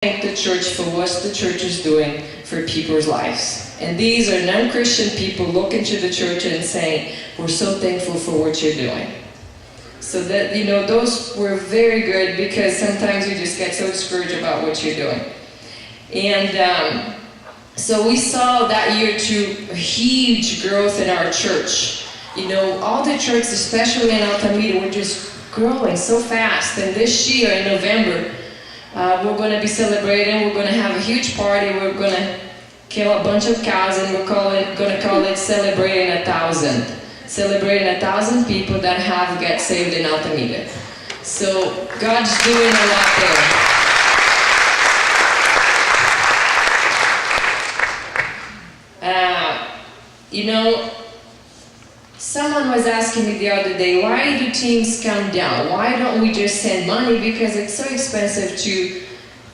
thank the church for what the church is doing for people's lives. And these are non-Christian people looking to the church and saying, we're so thankful for what you're doing. So that, those were very good, because sometimes we just get so discouraged about what you're doing. And so we saw that year too a huge growth in our church. All the churches, especially in Altamira, were just growing so fast. And this year in November, we're going to be celebrating. We're going to have a huge party. We're going to kill a bunch of cows, and we're going to call it Celebrating 1,000. Celebrating 1,000 people that have get saved in Altamira. So God's doing a lot there. Someone was asking me the other day, why do teams come down? Why don't we just send money? Because it's so expensive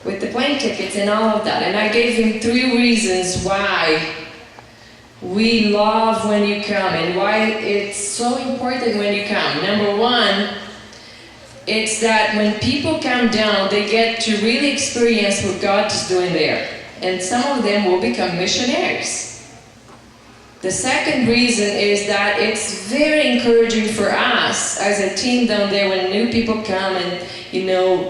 with the plane tickets and all of that. And I gave him 3 reasons why we love when you come and why it's so important when you come. Number 1, it's that when people come down, they get to really experience what God is doing there. And some of them will become missionaries. The second reason is that it's very encouraging for us as a team down there when new people come and,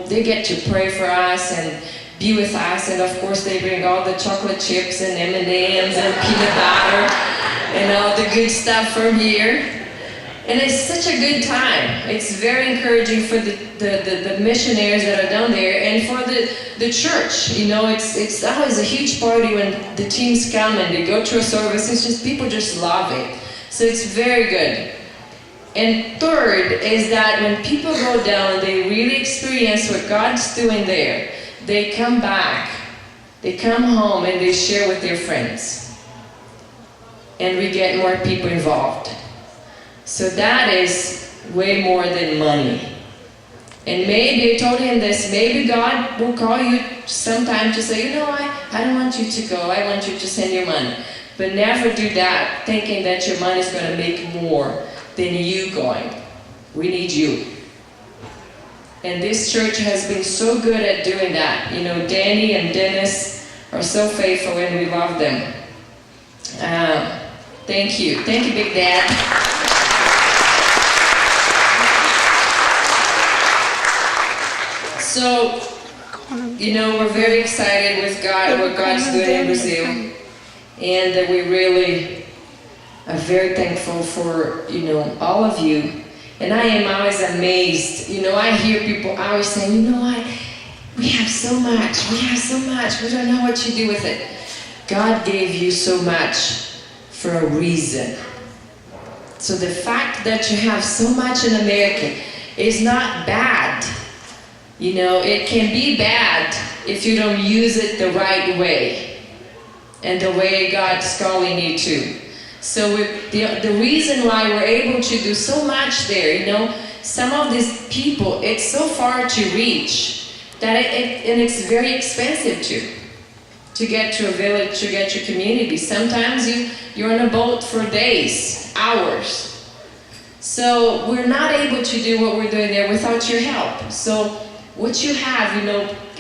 they get to pray for us and be with us. And of course they bring all the chocolate chips and M&Ms and peanut butter and all the good stuff from here. And it's such a good time. It's very encouraging for the missionaries that are down there and for the church. It's always a huge party when the teams come and they go to a service. It's just, people just love it. So it's very good. And third is that when people go down, they really experience what God's doing there. They come back, they come home, and they share with their friends. And we get more people involved. So that is way more than money. And maybe, I told him this, maybe God will call you sometime to say, I don't want you to go, I want you to send your money. But never do that, thinking that your money is going to make more than you going. We need you. And this church has been so good at doing that. Danny and Dennis are so faithful, and we love them. Thank you. Thank you, Big Dad. So, we're very excited with God, what God's doing in Brazil. And we really are very thankful for, all of you. And I am always amazed. I hear people always saying, we have so much, we don't know what to do with it. God gave you so much for a reason. So the fact that you have so much in America is not bad. It can be bad if you don't use it the right way and the way God's calling you to. So the reason why we're able to do so much there, some of these people, it's so far to reach that and it's very expensive to get to a village, to get to a community. Sometimes you're on a boat for days, hours. So we're not able to do what we're doing there without your help. So what you have,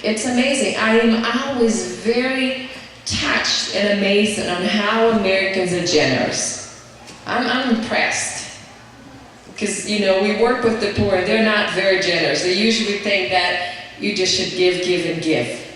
it's amazing. I am always very touched and amazed on how Americans are generous. I'm impressed. Because, we work with the poor, they're not very generous. They usually think that you just should give, and give.